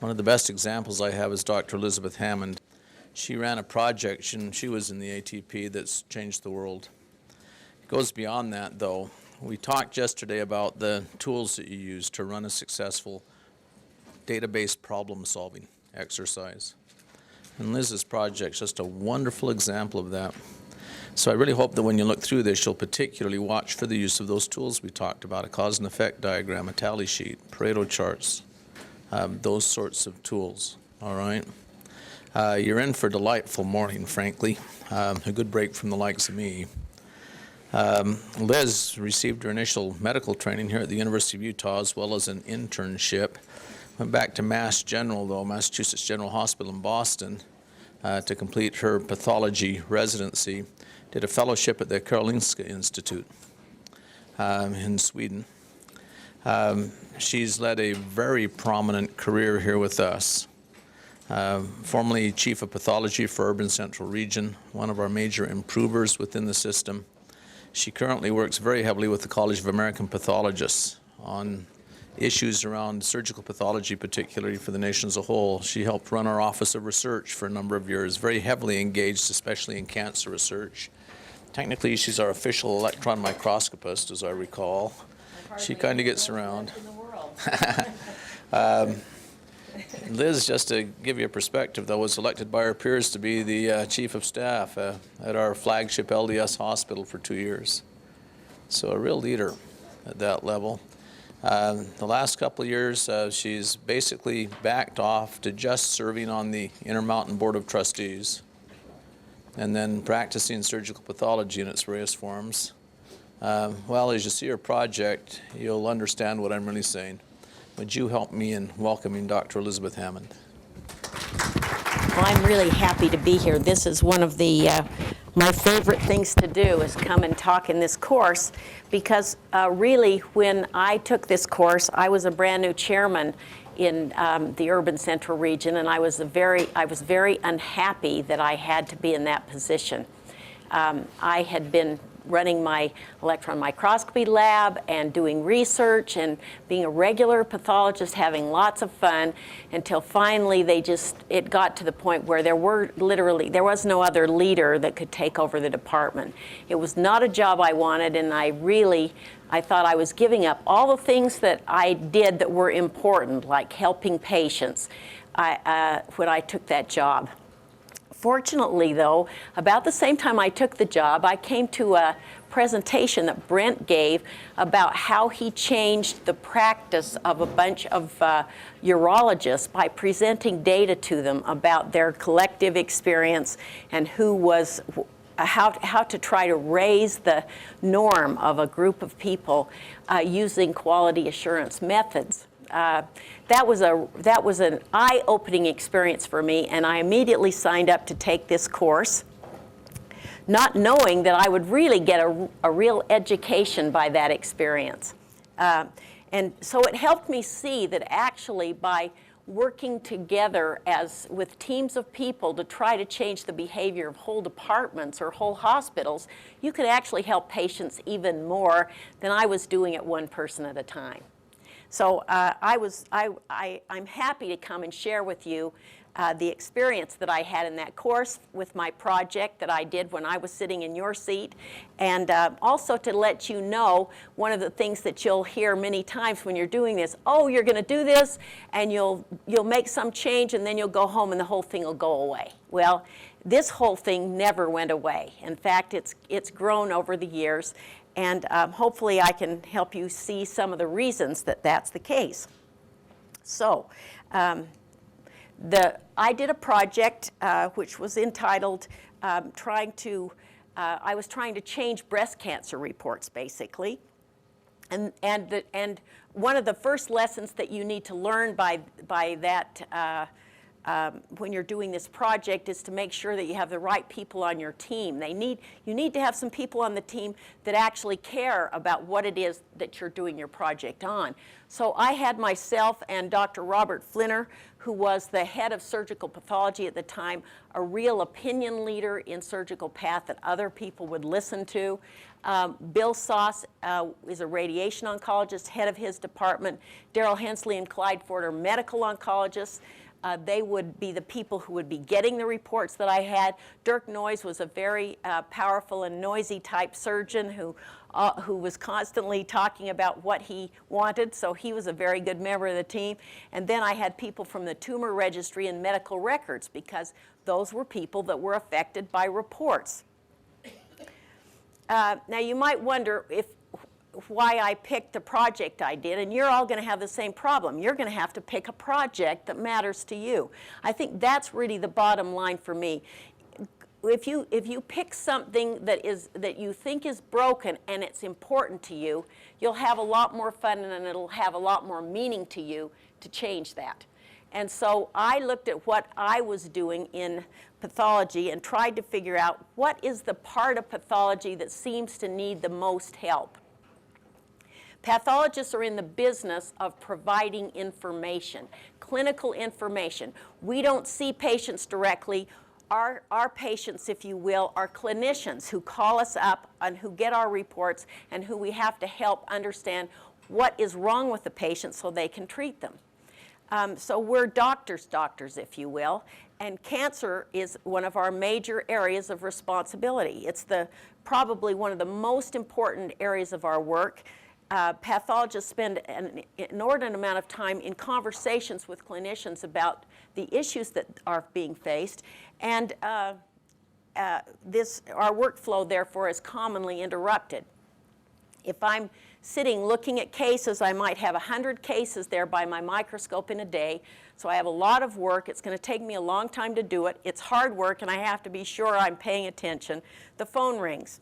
One of the best examples I have is Dr. Elizabeth Hammond. She ran a project, and she was in the ATP, that's changed the world. It goes beyond that, though. We talked yesterday about the tools that you use to run a successful database problem-solving exercise. And Liz's project is just a wonderful example of that. So I really hope that when you look through this, you'll particularly watch for the use of those tools we talked about, a cause and effect diagram, a tally sheet, Pareto charts, those sorts of tools, all right? You're in for a delightful morning, frankly, a good break from the likes of me. Liz received her initial medical training here at the University of Utah, as well as an internship. Went back to Mass General, though, Massachusetts General Hospital in Boston, to complete her pathology residency. Did a fellowship at the Karolinska Institute in Sweden. She's led a very prominent career here with us. Formerly Chief of Pathology for Urban Central Region, one of our major improvers within the system. She currently works very heavily with the College of American Pathologists on issues around surgical pathology, particularly for the nation as a whole. She helped run our Office of Research for a number of years, very heavily engaged, especially in cancer research. Technically, she's our official electron microscopist, as I recall. She kind of gets around. Liz, just to give you a perspective, though, was elected by her peers to be the Chief of Staff at our flagship LDS hospital for 2 years. So a real leader at that level. The last couple of years, she's basically backed off to just serving on the Intermountain Board of Trustees and then practicing surgical pathology in its various forms. Well, as you see her project, you'll understand what I'm really saying. Would you help me in welcoming Dr. Elizabeth Hammond? Well, I'm really happy to be here. This is one of the my favorite things to do is come and talk in this course, because really when I took this course, I was a brand new chairman in the Urban Central Region, and I was very unhappy that I had to be in that position. I had been running my electron microscopy lab and doing research and being a regular pathologist, having lots of fun, until finally it got to the point where there was no other leader that could take over the department. It was not a job I wanted, and I thought I was giving up all the things that I did that were important, like helping patients, when I took that job. Fortunately, though, about the same time I took the job, I came to a presentation that Brent gave about how he changed the practice of a bunch of urologists by presenting data to them about their collective experience and how to try to raise the norm of a group of people using quality assurance methods. That was an eye-opening experience for me, and I immediately signed up to take this course, not knowing that I would really get a real education by that experience. And so it helped me see that actually by working together with teams of people to try to change the behavior of whole departments or whole hospitals, you could actually help patients even more than I was doing it one person at a time. So I'm happy to come and share with you the experience that I had in that course with my project that I did when I was sitting in your seat, and also to let you know one of the things that you'll hear many times when you're doing this: oh, you're going to do this, and you'll make some change, and then you'll go home and the whole thing will go away. Well, this whole thing never went away. In fact, it's grown over the years. And hopefully I can help you see some of the reasons that that's the case. So I did a project which was entitled I was trying to change breast cancer reports, basically. And one of the first lessons that you need to learn by that when you're doing this project is to make sure that you have the right people on your team. You need to have some people on the team that actually care about what it is that you're doing your project on. So I had myself and Dr. Robert Flinner, who was the head of surgical pathology at the time, a real opinion leader in surgical path that other people would listen to. Bill Sauce is a radiation oncologist, head of his department. Daryl Hensley and Clyde Ford are medical oncologists. They would be the people who would be getting the reports that I had. Dirk Noyes was a very powerful and noisy type surgeon who was constantly talking about what he wanted, so he was a very good member of the team. And then I had people from the tumor registry and medical records, because those were people that were affected by reports. Now you might wonder why I picked the project I did, and you're all going to have the same problem. You're going to have to pick a project that matters to you. I think that's really the bottom line for me. If you pick something that you think is broken and it's important to you, you'll have a lot more fun, and it'll have a lot more meaning to you to change that. And so I looked at what I was doing in pathology and tried to figure out what is the part of pathology that seems to need the most help. Pathologists are in the business of providing information, clinical information. We don't see patients directly. Our patients, if you will, are clinicians who call us up and who get our reports and who we have to help understand what is wrong with the patient so they can treat them. So we're doctors, if you will, and cancer is one of our major areas of responsibility. It's probably one of the most important areas of our work. Pathologists spend an inordinate amount of time in conversations with clinicians about the issues that are being faced, and our workflow, therefore, is commonly interrupted. If I'm sitting looking at cases, I might have 100 cases there by my microscope in a day, so I have a lot of work. It's going to take me a long time to do it. It's hard work, and I have to be sure I'm paying attention. The phone rings.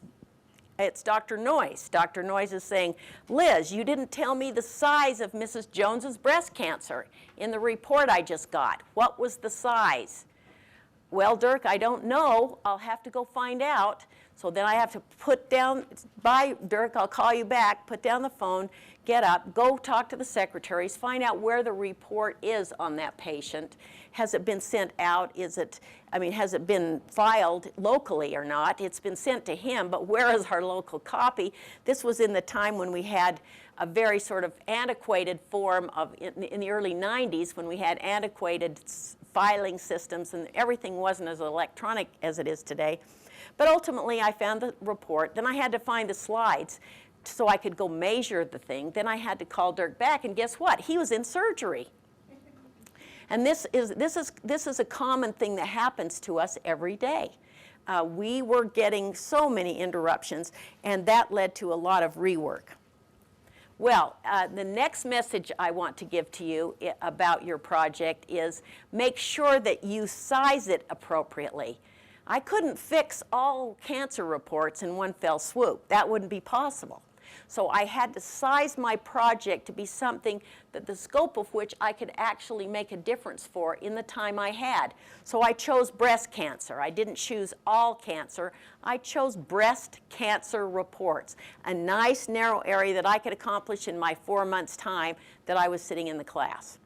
It's Dr. Noyes. Dr. Noyes is saying, Liz, you didn't tell me the size of Mrs. Jones's breast cancer in the report I just got. What was the size? Well, Dirk, I don't know. I'll have to go find out. So then I have to put down, bye, Dirk, I'll call you back, put down the phone, get up, go talk to the secretaries, find out where the report is on that patient. Has it been sent out? Has it been filed locally or not? It's been sent to him, but where is our local copy? This was in the time when we had a very sort of antiquated form in the early 90s, when we had antiquated filing systems and everything wasn't as electronic as it is today. But ultimately, I found the report. Then I had to find the slides so I could go measure the thing. Then I had to call Dirk back, and guess what? He was in surgery. And this is a common thing that happens to us every day. We were getting so many interruptions, and that led to a lot of rework. Well, the next message I want to give to you about your project is make sure that you size it appropriately. I couldn't fix all cancer reports in one fell swoop. That wouldn't be possible. So I had to size my project to be something that the scope of which I could actually make a difference for in the time I had. So I chose breast cancer. I didn't choose all cancer. I chose breast cancer reports, a nice narrow area that I could accomplish in my 4 months' time that I was sitting in the class.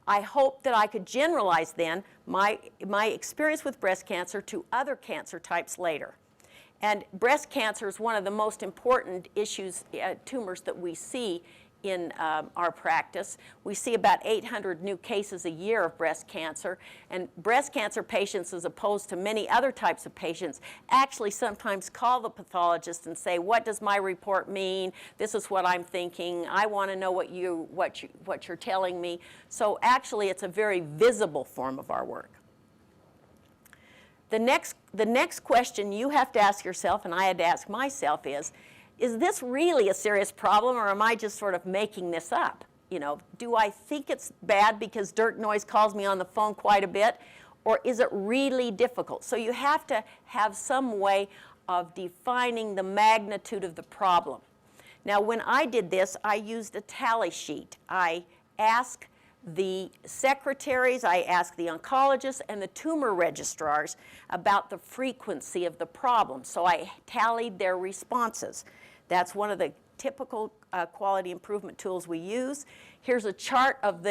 I hope that I could generalize then my experience with breast cancer to other cancer types later. And breast cancer is one of the most important tumors that we see in our practice. We see about 800 new cases a year of breast cancer, and breast cancer patients, as opposed to many other types of patients, actually sometimes call the pathologist and say, what does my report mean? This is what I'm thinking. I want to know what you're telling me. So actually it's a very visible form of our work. The next question you have to ask yourself, and I had to ask myself, is this really a serious problem, or am I just sort of making this up? You know, do I think it's bad because Dirk Noyes calls me on the phone quite a bit, or is it really difficult? So you have to have some way of defining the magnitude of the problem. Now, when I did this, I used a tally sheet. I asked the secretaries, I asked the oncologists and the tumor registrars about the frequency of the problem. So I tallied their responses. That's one of the typical quality improvement tools we use. Here's a chart of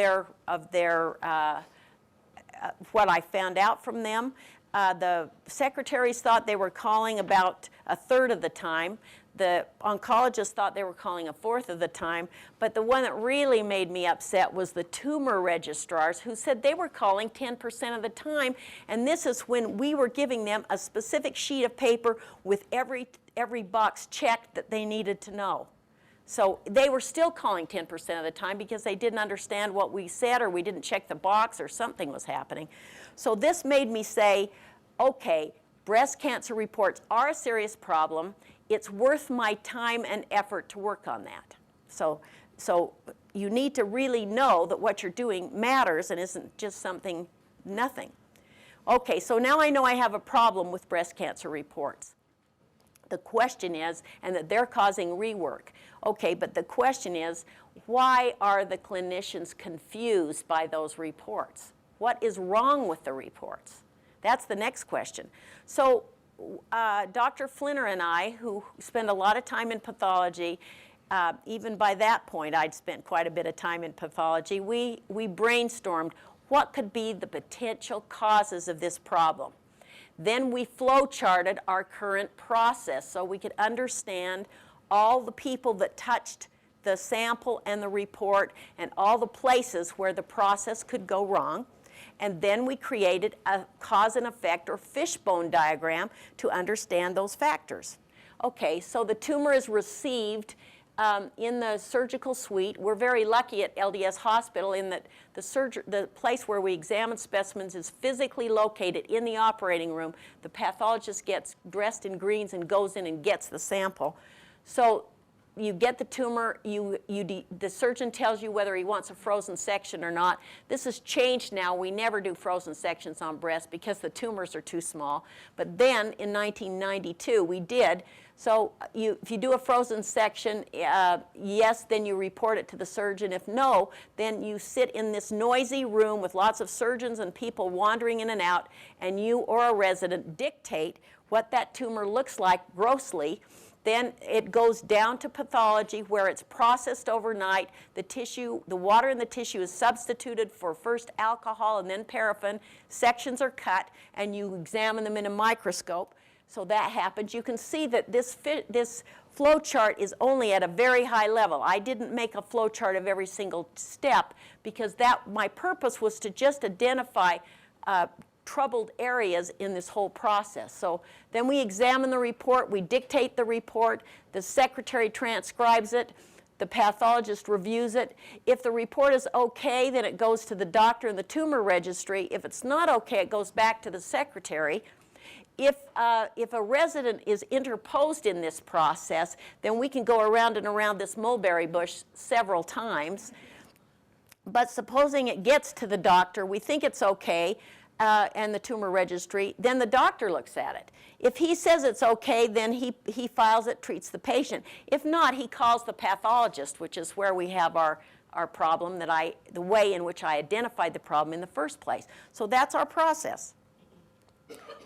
what I found out from them. The secretaries thought they were calling about a third of the time. The oncologist thought they were calling a fourth of the time, but the one that really made me upset was the tumor registrars, who said they were calling 10% of the time, and this is when we were giving them a specific sheet of paper with every box checked that they needed to know. So they were still calling 10% of the time because they didn't understand what we said, or we didn't check the box, or something was happening. So this made me say, okay, breast cancer reports are a serious problem. It's worth my time and effort to work on that. So you need to really know that what you're doing matters and isn't just something, nothing. Okay, so now I know I have a problem with breast cancer reports. The question is, and that they're causing rework. Okay, but the question is, why are the clinicians confused by those reports? What is wrong with the reports? That's the next question. So Dr. Flinner and I, who spend a lot of time in pathology, even by that point I'd spent quite a bit of time in pathology, we brainstormed what could be the potential causes of this problem. Then we flow charted our current process so we could understand all the people that touched the sample and the report and all the places where the process could go wrong. And then we created a cause and effect or fishbone diagram to understand those factors. Okay, so the tumor is received in the surgical suite. We're very lucky at LDS Hospital in that the place where we examine specimens is physically located in the operating room. The pathologist gets dressed in greens and goes in and gets the sample. So you get the tumor, the surgeon tells you whether he wants a frozen section or not. This has changed now. We never do frozen sections on breast because the tumors are too small. But then in 1992 we did. So if you do a frozen section, yes, then you report it to the surgeon. If no, then you sit in this noisy room with lots of surgeons and people wandering in and out, and you or a resident dictate what that tumor looks like grossly. Then it goes down to pathology where it's processed overnight. The water in the tissue is substituted for first alcohol and then paraffin. Sections are cut and you examine them in a microscope. So that happens. You can see that this flow chart is only at a very high level. I didn't make a flow chart of every single step because my purpose was to just identify troubled areas in this whole process. So then we examine the report, we dictate the report, the secretary transcribes it, the pathologist reviews it. If the report is okay, then it goes to the doctor and the tumor registry. If it's not okay, it goes back to the secretary. If a resident is interposed in this process, then we can go around and around this mulberry bush several times. But supposing it gets to the doctor, we think it's okay, and the tumor registry, then the doctor looks at it. If he says it's okay, then he files it, treats the patient. If not, he calls the pathologist, which is where we have our problem, the way in which I identified the problem in the first place. So that's our process.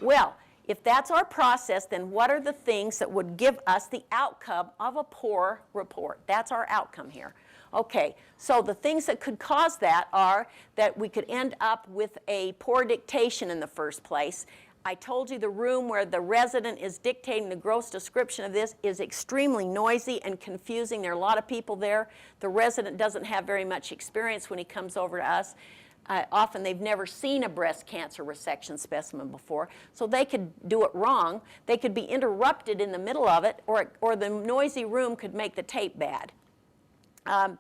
Well, if that's our process, then what are the things that would give us the outcome of a poor report? That's our outcome here. Okay, so the things that could cause that are that we could end up with a poor dictation in the first place. I told you the room where the resident is dictating the gross description of this is extremely noisy and confusing. There are a lot of people there. The resident doesn't have very much experience when he comes over to us. Often they've never seen a breast cancer resection specimen before, so they could do it wrong. They could be interrupted in the middle of it, or the noisy room could make the tape bad. So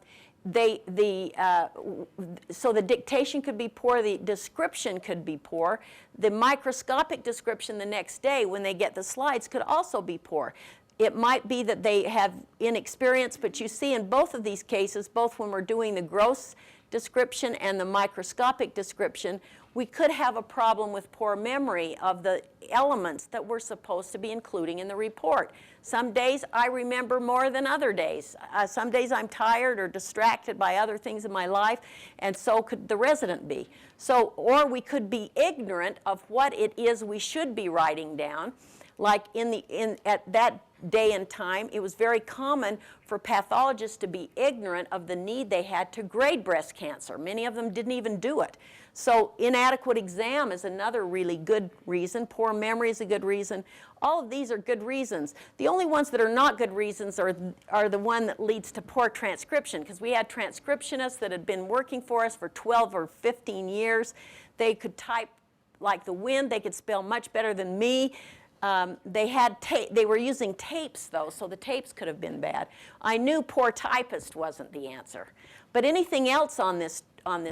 the dictation could be poor, the description could be poor. The microscopic description the next day when they get the slides could also be poor. It might be that they have inexperience, but you see in both of these cases, both when we're doing the gross description and the microscopic description, we could have a problem with poor memory of the elements that we're supposed to be including in the report. Some days I remember more than other days. Some days I'm tired or distracted by other things in my life, and so could the resident be. So, or we could be ignorant of what it is we should be writing down. Like at that day and time, it was very common for pathologists to be ignorant of the need they had to grade breast cancer. Many of them didn't even do it. So inadequate exam is another really good reason. Poor memory is a good reason. All of these are good reasons. The only ones that are not good reasons are the one that leads to poor transcription, because we had transcriptionists that had been working for us for 12 or 15 years. They could type like the wind. They could spell much better than me. They were using tapes, though, so the tapes could have been bad. I knew poor typist wasn't the answer. But anything else on this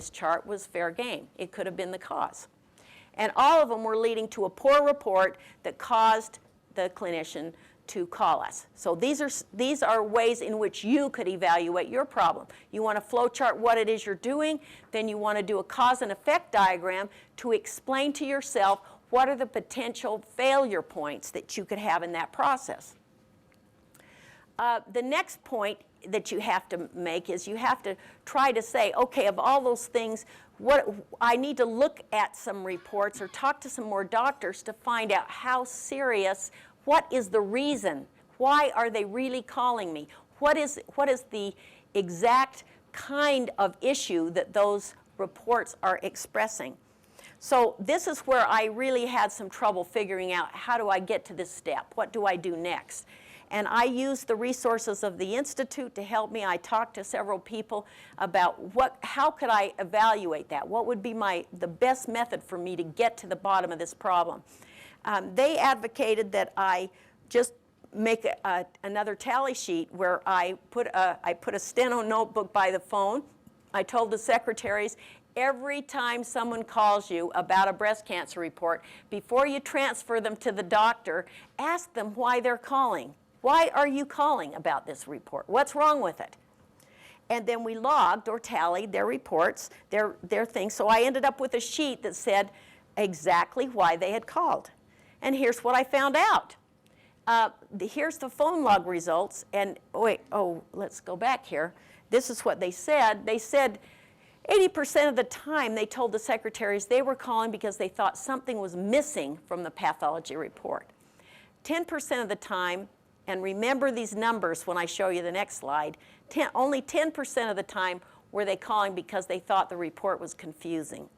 chart was fair game. It could have been the cause. And all of them were leading to a poor report that caused the clinician to call us. So these are ways in which you could evaluate your problem. You want to flow chart what it is you're doing, then you want to do a cause and effect diagram to explain to yourself what are the potential failure points that you could have in that process. The next point that you have to make is you have to try to say, okay, of all those things, I need to look at some reports or talk to some more doctors to find out how serious, what is the reason, why are they really calling me, what is the exact kind of issue that those reports are expressing. So this is where I really had some trouble figuring out, how do I get to this step? What do I do next? And I used the resources of the Institute to help me. I talked to several people about how could I evaluate that? What would be the best method for me to get to the bottom of this problem? They advocated that I just make another tally sheet where I put a steno notebook by the phone. I told the secretaries, every time someone calls you about a breast cancer report, before you transfer them to the doctor, ask them why they're calling. Why are you calling about this report? What's wrong with it? And then we logged or tallied their reports, their things. So I ended up with a sheet that said exactly why they had called. And here's what I found out. Here's the phone log results. And let's go back here. This is what they said. They said 80% of the time they told the secretaries they were calling because they thought something was missing from the pathology report. 10% of the time, and remember these numbers when I show you the next slide, only 10% of the time were they calling because they thought the report was confusing.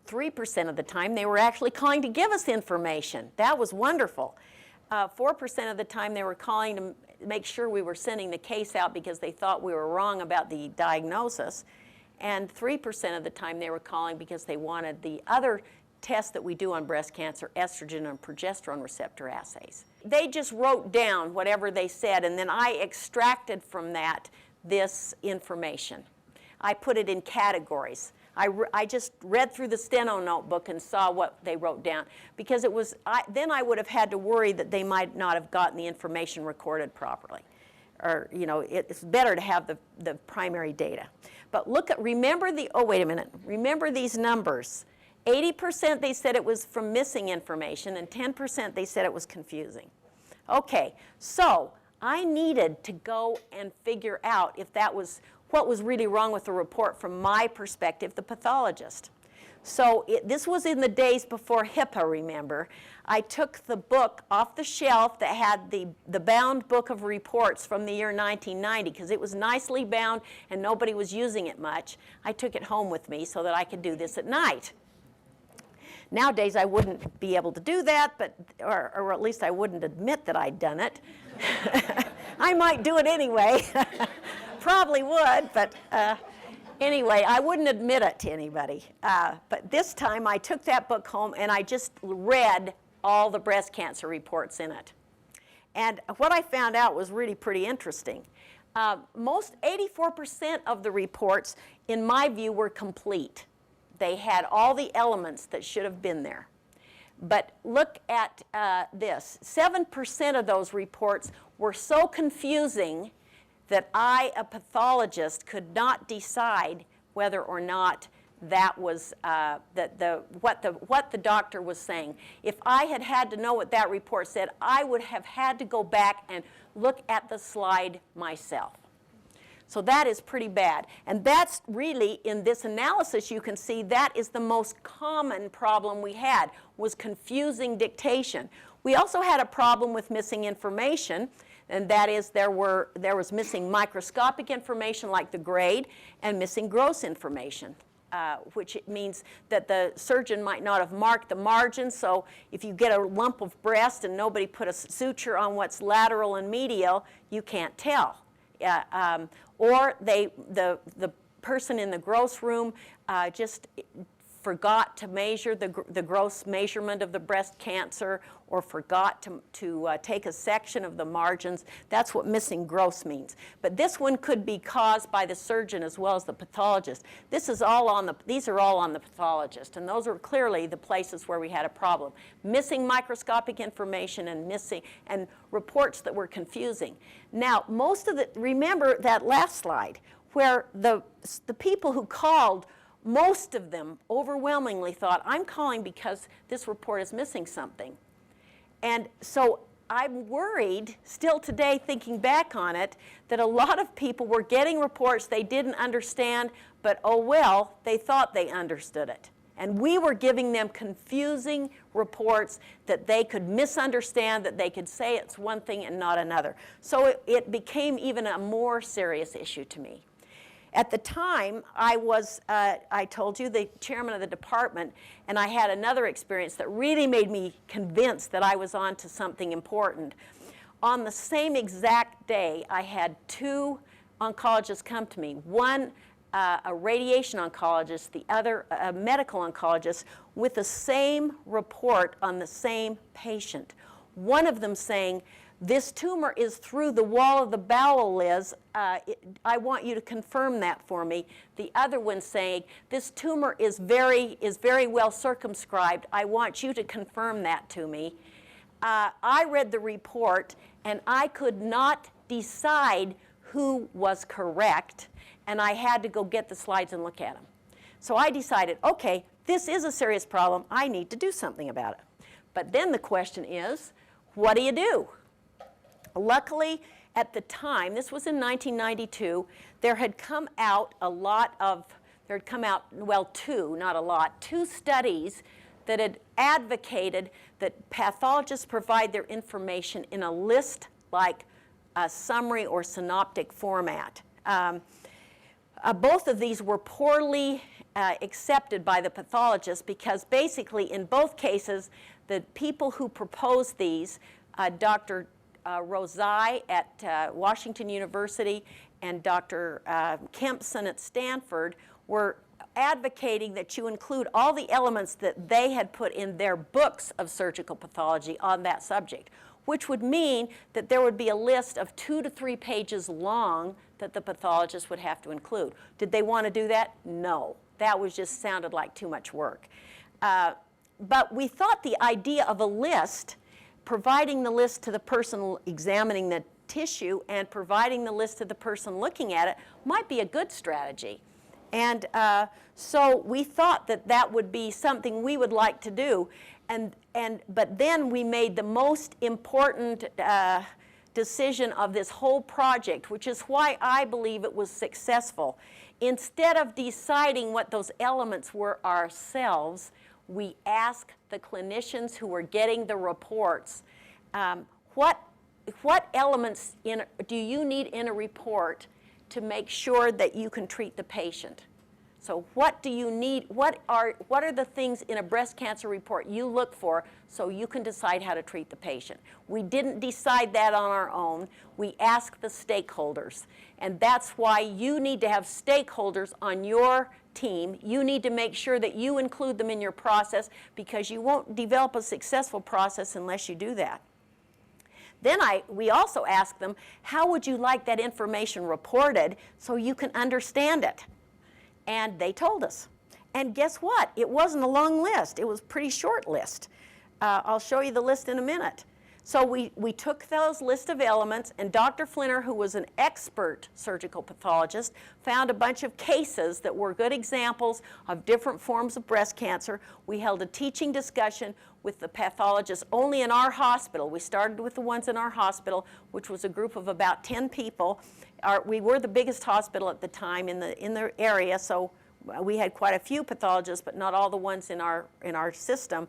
3% of the time they were actually calling to give us information. That was wonderful. 4% of the time they were calling to make sure we were sending the case out because they thought we were wrong about the diagnosis. And 3% of the time they were calling because they wanted the other tests that we do on breast cancer, estrogen and progesterone receptor assays. They just wrote down whatever they said, and then I extracted from that this information. I put it in categories. I just read through the steno notebook and saw what they wrote down, because then I would have had to worry that they might not have gotten the information recorded properly. Or, it's better to have the primary data. But remember these numbers. 80% they said it was from missing information, and 10% they said it was confusing. Okay, so I needed to go and figure out if that was what was really wrong with the report from my perspective, the pathologist. So this was in the days before HIPAA, remember. I took the book off the shelf that had the bound book of reports from the year 1990, because it was nicely bound and nobody was using it much. I took it home with me so that I could do this at night. Nowadays I wouldn't be able to do that, or at least I wouldn't admit that I'd done it. I might do it anyway. Probably would, but anyway, I wouldn't admit it to anybody. But this time I took that book home and I just read all the breast cancer reports in it. And what I found out was really pretty interesting. 84% of the reports, in my view, were complete. They had all the elements that should have been there. But look at this. 7% of those reports were so confusing that I, a pathologist, could not decide whether or not that was what the doctor was saying. If I had to know what that report said, I would have had to go back and look at the slide myself. So that is pretty bad. And that's really, in this analysis, you can see that is the most common problem we had, was confusing dictation. We also had a problem with missing information, and that is there was missing microscopic information like the grade and missing gross information. Which it means that the surgeon might not have marked the margins, so if you get a lump of breast and nobody put a suture on what's lateral and medial, you can't tell. Or the person in the gross room just forgot to measure the gross measurement of the breast cancer, or forgot to take a section of the margins. That's what missing gross means. But this one could be caused by the surgeon as well as the pathologist. These are all on the pathologist, and those are clearly the places where we had a problem. Missing microscopic information and reports that were confusing. Now, remember that last slide where the people who called, most of them overwhelmingly thought, I'm calling because this report is missing something. And so I'm worried, still today thinking back on it, that a lot of people were getting reports they didn't understand, but oh well, they thought they understood it. And we were giving them confusing reports that they could misunderstand, that they could say it's one thing and not another. So it became even a more serious issue to me. At the time, I told you, the chairman of the department, and I had another experience that really made me convinced that I was on to something important. On the same exact day, I had two oncologists come to me. One, a radiation oncologist, the other, a medical oncologist, with the same report on the same patient. One of them saying, this tumor is through the wall of the bowel, Liz. I want you to confirm that for me. The other one saying, this tumor is very well circumscribed. I want you to confirm that to me. I read the report, and I could not decide who was correct, and I had to go get the slides and look at them. So I decided, okay, this is a serious problem. I need to do something about it. But then the question is, what do you do? Luckily, at the time, this was in 1992, there had come out two studies that had advocated that pathologists provide their information in a list like a summary or synoptic format. Both of these were poorly accepted by the pathologists because basically in both cases, the people who proposed these, Dr. Rosai at Washington University and Dr. Kempson at Stanford, were advocating that you include all the elements that they had put in their books of surgical pathology on that subject, which would mean that there would be a list of 2 to 3 pages long that the pathologist would have to include. Did they want to do that? No. That just sounded like too much work. But we thought the idea of a list, providing the list to the person examining the tissue and providing the list to the person looking at it, might be a good strategy. And so we thought that that would be something we would like to do. But then we made the most important decision of this whole project, which is why I believe it was successful. Instead of deciding what those elements were ourselves, we asked the clinicians who were getting the reports, what elements do you need in a report to make sure that you can treat the patient? So what do you need, what are the things in a breast cancer report you look for so you can decide how to treat the patient? We didn't decide that on our own. We asked the stakeholders. And that's why you need to have stakeholders on your team. You need to make sure that you include them in your process, because you won't develop a successful process unless you do that. Then we also asked them, how would you like that information reported so you can understand it? And they told us. And guess what? It wasn't a long list. It was a pretty short list. I'll show you the list in a minute. So we took those list of elements, and Dr. Flinner, who was an expert surgical pathologist, found a bunch of cases that were good examples of different forms of breast cancer. We held a teaching discussion with the pathologists only in our hospital. We started with the ones in our hospital, which was a group of about 10 people. We were the biggest hospital at the time in the area, so we had quite a few pathologists, but not all the ones in our system.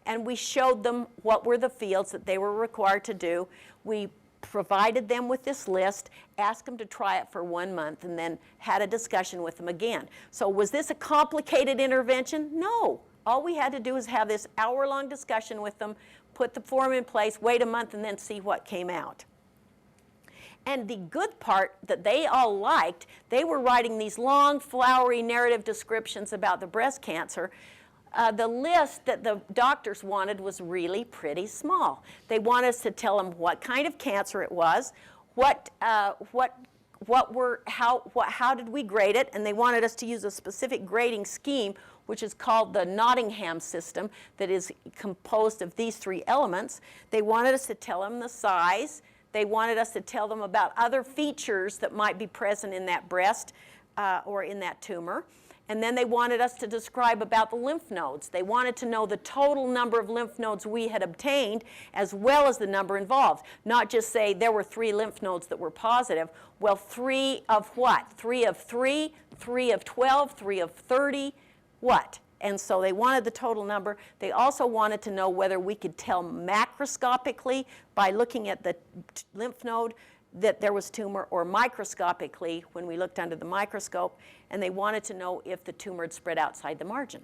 and we showed them what were the fields that they were required to do. We provided them with this list, asked them to try it for 1 month, and then had a discussion with them again. So was this a complicated intervention? No. All we had to do is have this hour-long discussion with them, put the form in place, wait a month, and then see what came out. And the good part that they all liked, they were writing these long, flowery narrative descriptions about the breast cancer. The list that the doctors wanted was really pretty small. They wanted us to tell them what kind of cancer it was, how did we grade it, and they wanted us to use a specific grading scheme, which is called the Nottingham system, that is composed of these 3 elements. They wanted us to tell them the size. They wanted us to tell them about other features that might be present in that breast or in that tumor. And then they wanted us to describe about the lymph nodes. They wanted to know the total number of lymph nodes we had obtained as well as the number involved. Not just say there were 3 lymph nodes that were positive. Well, 3 of what? 3 of 3, 3 of 12, 3 of 30, what? And so they wanted the total number. They also wanted to know whether we could tell macroscopically by looking at the lymph node that there was tumor, or microscopically when we looked under the microscope, and they wanted to know if the tumor had spread outside the margin.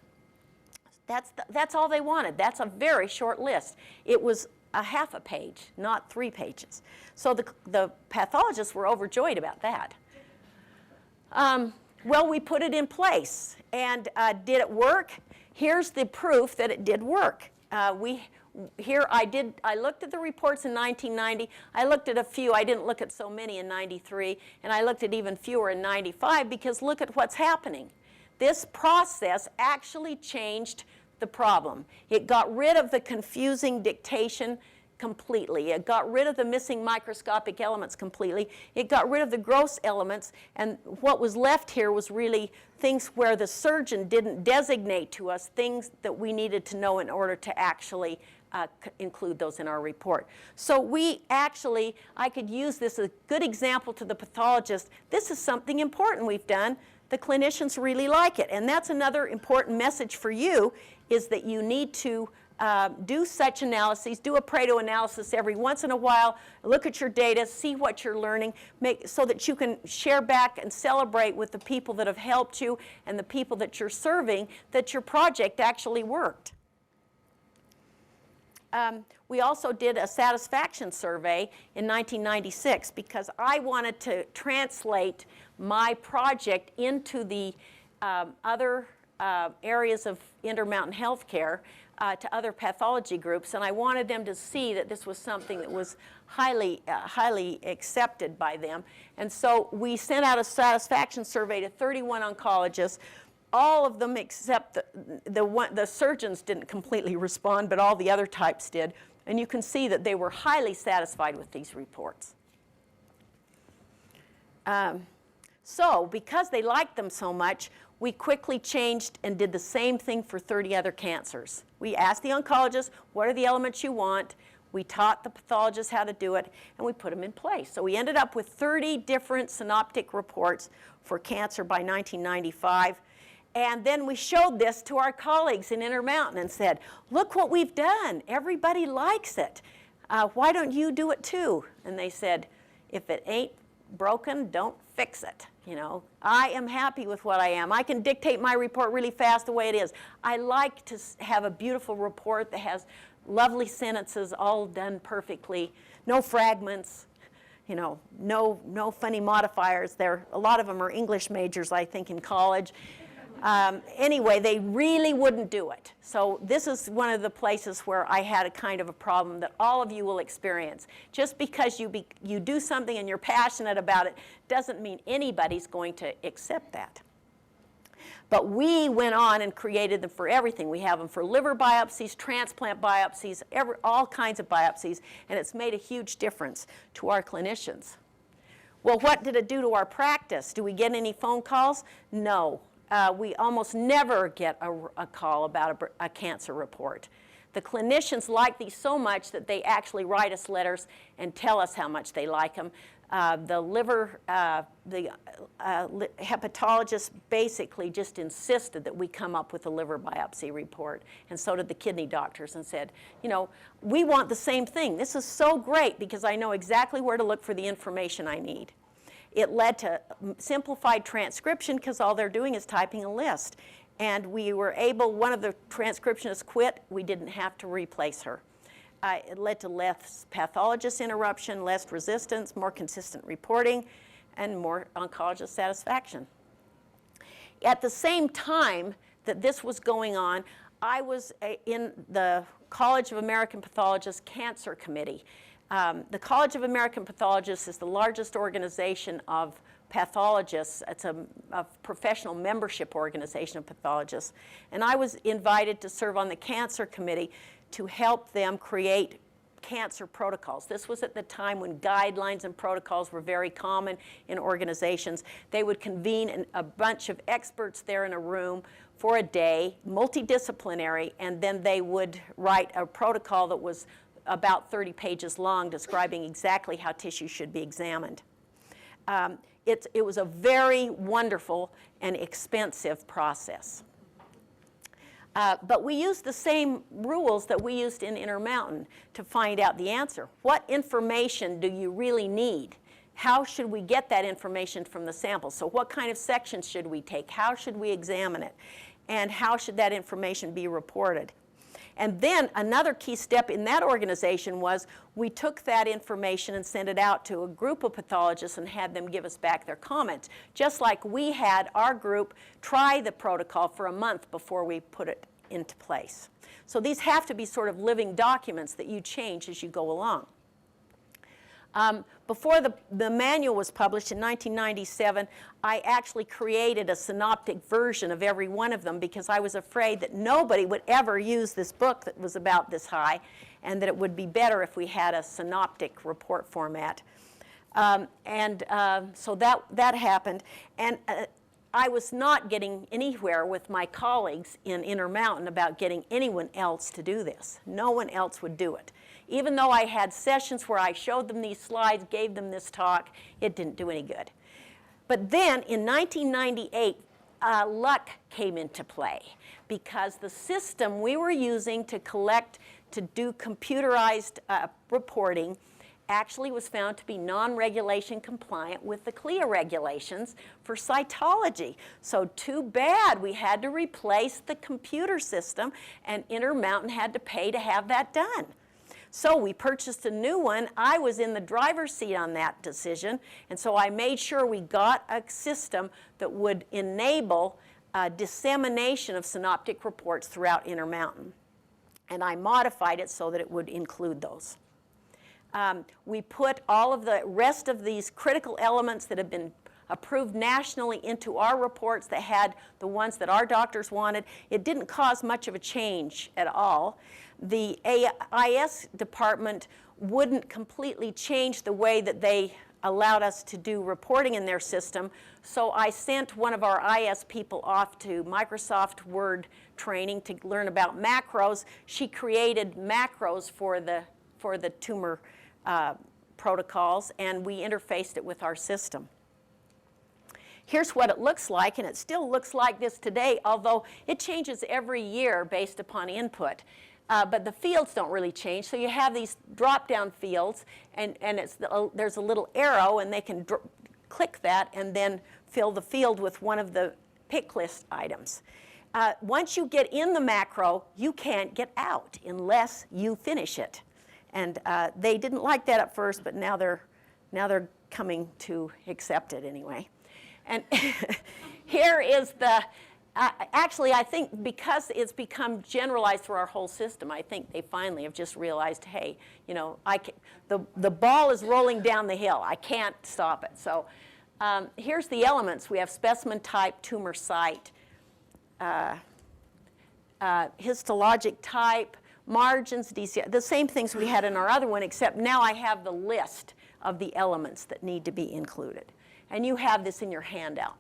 That's all they wanted. That's a very short list. It was a half a page, not 3 pages. So the pathologists were overjoyed about that. Well, we put it in place. And did it work? Here's the proof that it did work. I looked at the reports in 1990. I looked at a few. I didn't look at so many in 93. And I looked at even fewer in 95, because look at what's happening. This process actually changed the problem. It got rid of the confusing dictation completely. It got rid of the missing microscopic elements completely. It got rid of the gross elements, and what was left here was really things where the surgeon didn't designate to us things that we needed to know in order to actually include those in our report. So I could use this as a good example to the pathologist. This is something important we've done. The clinicians really like it, and that's another important message for you, is that you need to do such analyses, do a Pareto analysis every once in a while, look at your data, see what you're learning, so that you can share back and celebrate with the people that have helped you and the people that you're serving that your project actually worked. We also did a satisfaction survey in 1996 because I wanted to translate my project into the other areas of Intermountain Healthcare, to other pathology groups, and I wanted them to see that this was something that was highly accepted by them. And so we sent out a satisfaction survey to 31 oncologists. All of them except the surgeons didn't completely respond, but all the other types did. And you can see that they were highly satisfied with these reports. So because they liked them so much, we quickly changed and did the same thing for 30 other cancers. We asked the oncologist, what are the elements you want? We taught the pathologists how to do it, and we put them in place. So we ended up with 30 different synoptic reports for cancer by 1995. And then we showed this to our colleagues in Intermountain and said, look what we've done. Everybody likes it. Why don't you do it too? And they said, if it ain't broken, don't fix it. You know, I am happy with what I am. I can dictate my report really fast the way it is. I like to have a beautiful report that has lovely sentences all done perfectly, no fragments, you know, no funny modifiers. A lot of them are English majors, I think, in college. Anyway, they really wouldn't do it. So this is one of the places where I had a kind of a problem that all of you will experience. Just because you do something and you're passionate about it doesn't mean anybody's going to accept that. But we went on and created them for everything. We have them for liver biopsies, transplant biopsies, all kinds of biopsies, and it's made a huge difference to our clinicians. Well, what did it do to our practice? Do we get any phone calls? No. We almost never get a call about a cancer report. The clinicians like these so much that they actually write us letters and tell us how much they like them. Hepatologist basically just insisted that we come up with a liver biopsy report, and so did the kidney doctors, and said, you know, we want the same thing. This is so great because I know exactly where to look for the information I need. It led to simplified transcription because all they're doing is typing a list. And we were able, one of the transcriptionists quit, we didn't have to replace her. It led to less pathologist interruption, less resistance, more consistent reporting, and more oncologist satisfaction. At the same time that this was going on, I was in the College of American Pathologists Cancer Committee. The College of American Pathologists is the largest organization of pathologists. It's a professional membership organization of pathologists. And I was invited to serve on the Cancer Committee to help them create cancer protocols. This was at the time when guidelines and protocols were very common in organizations. They would convene a bunch of experts there in a room for a day, multidisciplinary, and then they would write a protocol that was about 30 pages long describing exactly how tissue should be examined. It was a very wonderful and expensive process. But we used the same rules that we used in Intermountain to find out the answer. What information do you really need? How should we get that information from the sample? So what kind of sections should we take? How should we examine it? And how should that information be reported? And then another key step in that organization was we took that information and sent it out to a group of pathologists and had them give us back their comments, just like we had our group try the protocol for a month before we put it into place. So these have to be sort of living documents that you change as you go along. Before the manual was published in 1997, I actually created a synoptic version of every one of them because I was afraid that nobody would ever use this book that was about this high, and that it would be better if we had a synoptic report format. So that happened. And I was not getting anywhere with my colleagues in Intermountain about getting anyone else to do this. No one else would do it. Even though I had sessions where I showed them these slides, gave them this talk, it didn't do any good. But then in 1998, luck came into play because the system we were using to do computerized reporting actually was found to be non-regulation compliant with the CLIA regulations for cytology. So too bad we had to replace the computer system, and Intermountain had to pay to have that done. So we purchased a new one. I was in the driver's seat on that decision, and so I made sure we got a system that would enable dissemination of synoptic reports throughout Intermountain. And I modified it so that it would include those. We put all of the rest of these critical elements that have been approved nationally into our reports that had the ones that our doctors wanted. It didn't cause much of a change at all. The AIS department wouldn't completely change the way that they allowed us to do reporting in their system, so I sent one of our IS people off to Microsoft Word training to learn about macros. She created macros for the tumor protocols, and we interfaced it with our system. Here's what it looks like, and it still looks like this today, although it changes every year based upon input. But the fields don't really change, so you have these drop-down fields, and there's a little arrow, and they can click that and then fill the field with one of the pick list items. Once you get in the macro, you can't get out unless you finish it. And they didn't like that at first, but now they're coming to accept it anyway. And here is the, actually I think because it's become generalized through our whole system, I think they finally have just realized, hey, you know, the ball is rolling down the hill. I can't stop it. So here's the elements. We have specimen type, tumor site, histologic type, margins, DCI, the same things we had in our other one, except now I have the list of the elements that need to be included. And you have this in your handout.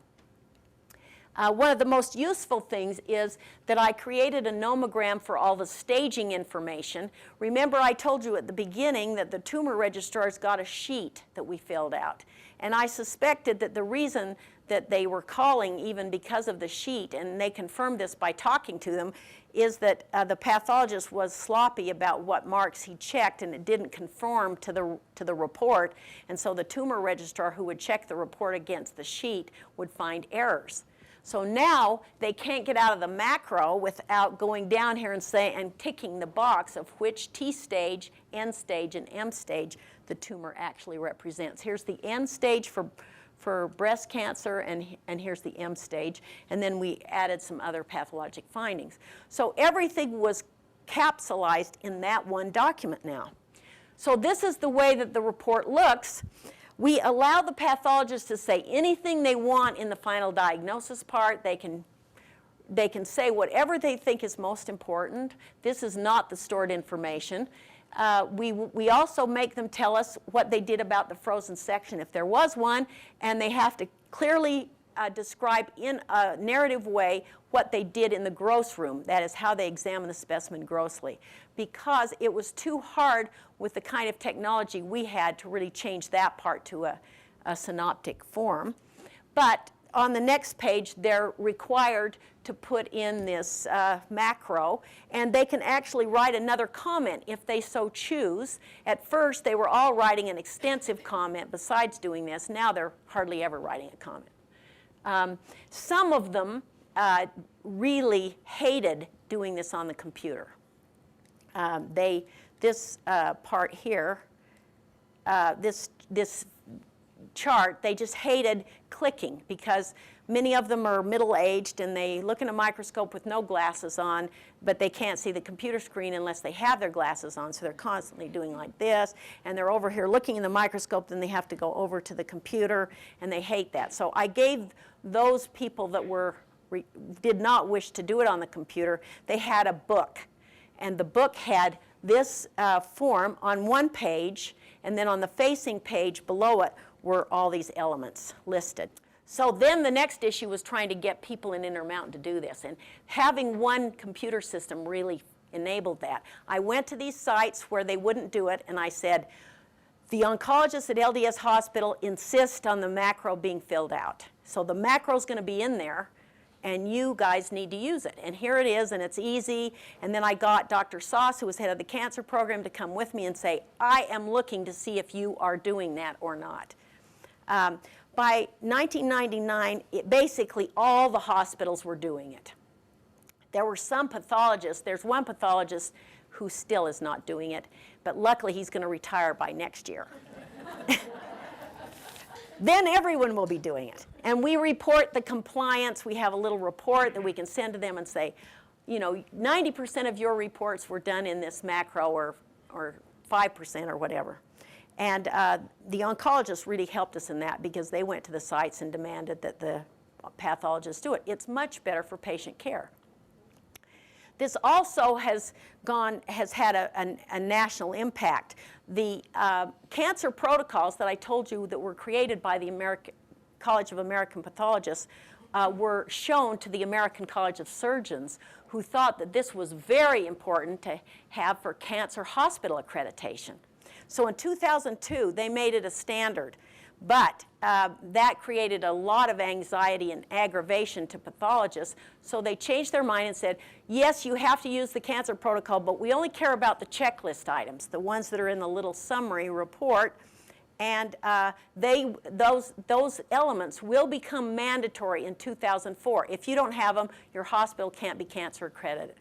One of the most useful things is that I created a nomogram for all the staging information. Remember, I told you at the beginning that the tumor registrars got a sheet that we filled out. And I suspected that the reason that they were calling, even because of the sheet, and they confirmed this by talking to them, is that the pathologist was sloppy about what marks he checked, and it didn't conform to the report. And so the tumor registrar who would check the report against the sheet would find errors. So now they can't get out of the macro without going down here and ticking the box of which T stage, N stage, and M stage the tumor actually represents. Here's the N stage for breast cancer, and here's the M stage. And then we added some other pathologic findings. So everything was capsulized in that one document now. So this is the way that the report looks. We allow the pathologist to say anything they want in the final diagnosis part. They can say whatever they think is most important. This is not the stored information. We also make them tell us what they did about the frozen section, if there was one, and they have to clearly describe in a narrative way what they did in the gross room. That is how they examined the specimen grossly, because it was too hard with the kind of technology we had to really change that part to a synoptic form. But on the next page, they're required to put in this macro, and they can actually write another comment if they so choose. At first, they were all writing an extensive comment besides doing this. Now they're hardly ever writing a comment. Some of them really hated doing this on the computer. This part here, this chart, they just hated clicking, because many of them are middle-aged and they look in a microscope with no glasses on, but they can't see the computer screen unless they have their glasses on, so they're constantly doing like this, and they're over here looking in the microscope, then they have to go over to the computer, and they hate that. So I gave those people that did not wish to do it on the computer, they had a book, and the book had this form on one page, and then on the facing page below it were all these elements listed. So then the next issue was trying to get people in Intermountain to do this, and having one computer system really enabled that. I went to these sites where they wouldn't do it, and I said, the oncologists at LDS Hospital insist on the macro being filled out. So the macro is going to be in there, and you guys need to use it. And here it is, and it's easy. And then I got Dr. Sauce, who was head of the cancer program, to come with me and say, I am looking to see if you are doing that or not. By 1999, basically all the hospitals were doing it. There were some pathologists. There's one pathologist who still is not doing it, but luckily he's going to retire by next year. Then everyone will be doing it. And we report the compliance. We have a little report that we can send to them and say, you know, 90% of your reports were done in this macro, or 5% or whatever. And the oncologists really helped us in that, because they went to the sites and demanded that the pathologists do it. It's much better for patient care. This also has had a national impact. The cancer protocols that I told you that were created by the College of American Pathologists were shown to the American College of Surgeons, who thought that this was very important to have for cancer hospital accreditation. So in 2002, they made it a standard. But that created a lot of anxiety and aggravation to pathologists, so they changed their mind and said, yes, you have to use the cancer protocol, but we only care about the checklist items, the ones that are in the little summary report, and those elements will become mandatory in 2004. If you don't have them, your hospital can't be cancer accredited.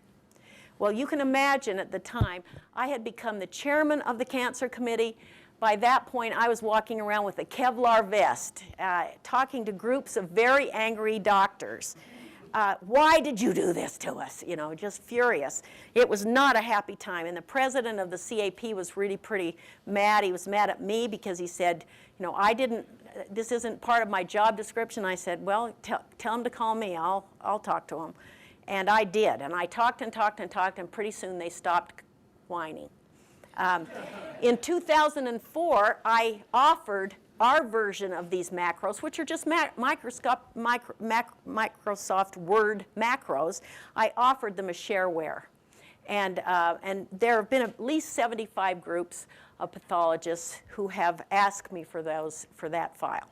Well, you can imagine at the time, I had become the chairman of the cancer committee. By that point, I was walking around with a Kevlar vest, talking to groups of very angry doctors. Why did you do this to us? You know, just furious. It was not a happy time. And the president of the CAP was really pretty mad. He was mad at me because he said, you know, this isn't part of my job description. I said, well, tell him to call me. I'll talk to him. And I did. And I talked and talked and talked, and pretty soon they stopped whining. In 2004, I offered our version of these macros, which are just Microsoft Word macros, I offered them as shareware. And there have been at least 75 groups of pathologists who have asked me for that file.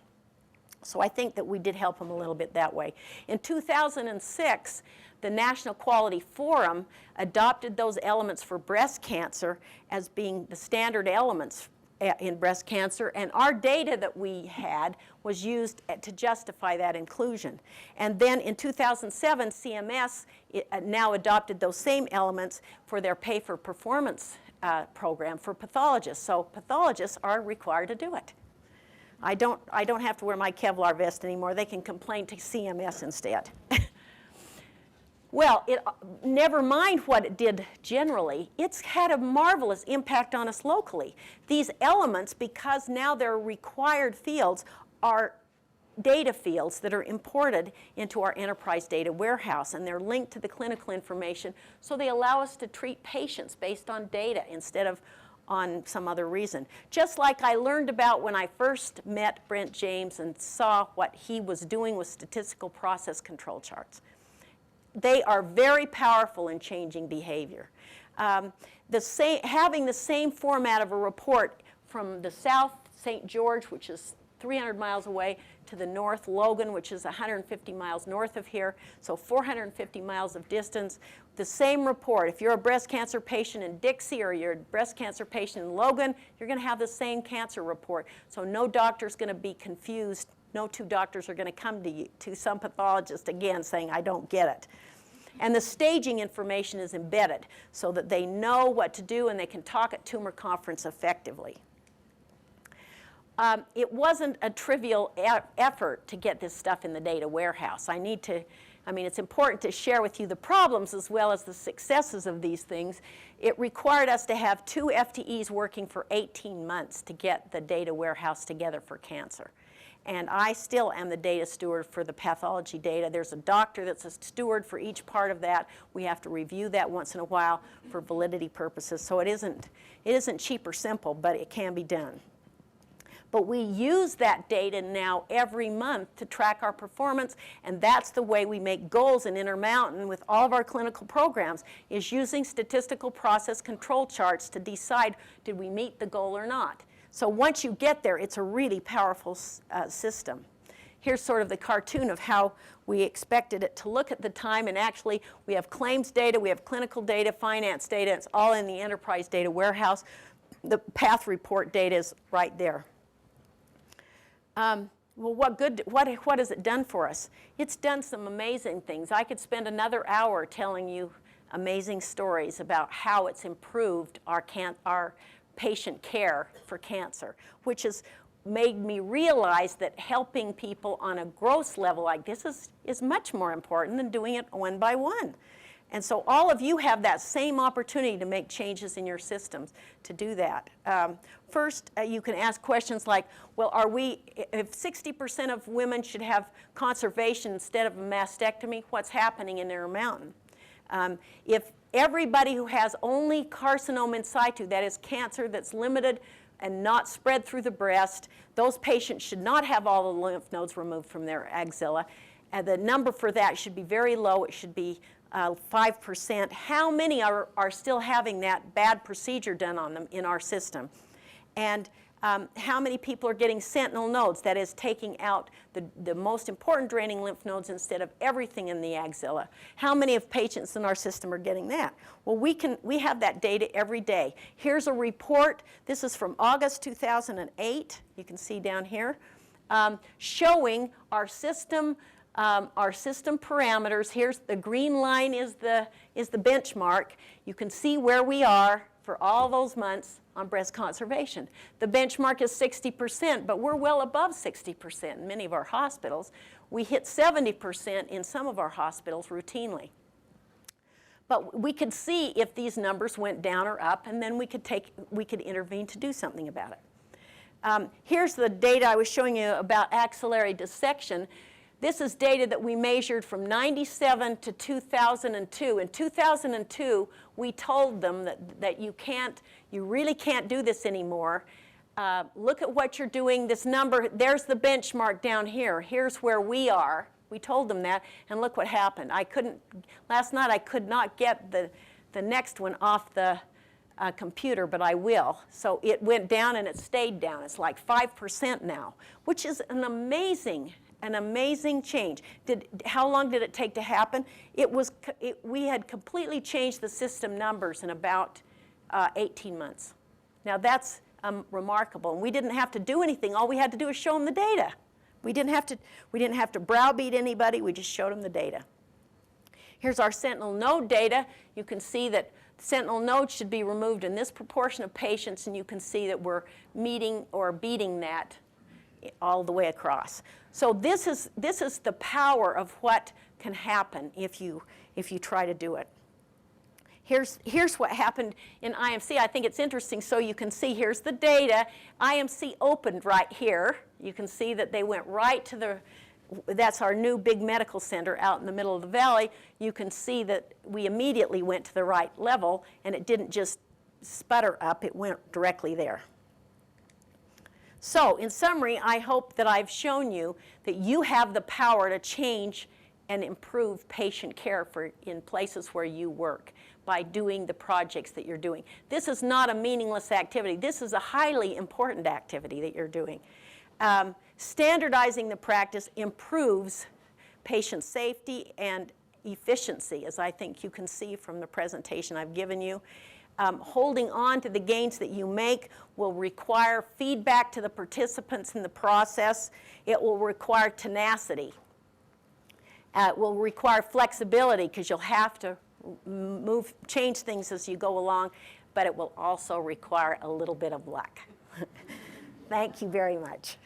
So I think that we did help them a little bit that way. In 2006, the National Quality Forum adopted those elements for breast cancer as being the standard elements in breast cancer, and our data that we had was used to justify that inclusion. And then in 2007, CMS now adopted those same elements for their pay-for-performance program for pathologists. So pathologists are required to do it. I don't have to wear my Kevlar vest anymore. They can complain to CMS instead. Well, never mind what it did generally, it's had a marvelous impact on us locally. These elements, because now they're required fields, are data fields that are imported into our enterprise data warehouse, and they're linked to the clinical information, so they allow us to treat patients based on data instead of on some other reason. Just like I learned about when I first met Brent James and saw what he was doing with statistical process control charts. They are very powerful in changing behavior. Having the same format of a report from the south, St. George, which is 300 miles away, to the north, Logan, which is 150 miles north of here, so 450 miles of distance. The same report. If you're a breast cancer patient in Dixie or you're a breast cancer patient in Logan, you're going to have the same cancer report. So no doctor's going to be confused. No two doctors are going to come to some pathologist again saying, I don't get it. And the staging information is embedded so that they know what to do and they can talk at tumor conference effectively. It wasn't a trivial effort to get this stuff in the data warehouse. It's important to share with you the problems as well as the successes of these things. It required us to have 2 FTEs working for 18 months to get the data warehouse together for cancer. And I still am the data steward for the pathology data. There's a doctor that's a steward for each part of that. We have to review that once in a while for validity purposes. So it isn't cheap or simple, but it can be done. But we use that data now every month to track our performance, and that's the way we make goals in Intermountain with all of our clinical programs, is using statistical process control charts to decide, did we meet the goal or not? So once you get there, it's a really powerful system. Here's sort of the cartoon of how we expected it to look at the time, and actually we have claims data, we have clinical data, finance data, it's all in the enterprise data warehouse. The path report data is right there. Well, what has it done for us? It's done some amazing things. I could spend another hour telling you amazing stories about how it's improved our patient care for cancer, which has made me realize that helping people on a gross level like this is much more important than doing it one by one. And so all of you have that same opportunity to make changes in your systems to do that. First, you can ask questions like, well, if 60% of women should have conservation instead of a mastectomy, what's happening in Intermountain? If everybody who has only carcinoma in situ, that is cancer that's limited and not spread through the breast, those patients should not have all the lymph nodes removed from their axilla. And the number for that should be very low. It should be 5%. How many are still having that bad procedure done on them in our system? And how many people are getting sentinel nodes, that is taking out the most important draining lymph nodes instead of everything in the axilla? How many of patients in our system are getting that? Well, we have that data every day. Here's a report. This is from August 2008. You can see down here, showing our system parameters. Here's the green line is the benchmark. You can see where we are for all those months on breast conservation. The benchmark is 60%, but we're well above 60% in many of our hospitals. We hit 70% in some of our hospitals routinely. But we could see if these numbers went down or up, and then we could intervene to do something about it. Here's the data I was showing you about axillary dissection. This is data that we measured from 97 to 2002. In 2002, we told them that you really can't do this anymore. look at what you're doing. This number, there's the benchmark down here. Here's where we are. We told them that, and look what happened. Last night I could not get the next one off the computer, but I will. So it went down and it stayed down. It's like 5% now, which is an amazing change. How long did it take to happen? We had completely changed the system numbers in about 18 months. Now that's remarkable, and we didn't have to do anything. All we had to do is show them the data. We didn't have to browbeat anybody. We just showed them the data. Here's our sentinel node data. You can see that sentinel nodes should be removed in this proportion of patients, and you can see that we're meeting or beating that all the way across. So this is the power of what can happen if you try to do it. Here's what happened in IMC. I think it's interesting. So you can see here's the data. IMC opened right here. You can see that they went right to that's our new big medical center out in the middle of the valley. You can see that we immediately went to the right level, and it didn't just sputter up. It went directly there. So in summary, I hope that I've shown you that you have the power to change and improve patient care in places where you work by doing the projects that you're doing. This is not a meaningless activity. This is a highly important activity that you're doing. Standardizing the practice improves patient safety and efficiency, as I think you can see from the presentation I've given you. Holding on to the gains that you make will require feedback to the participants in the process. It will require tenacity. It will require flexibility because you'll have to change things as you go along, but it will also require a little bit of luck. Thank you very much.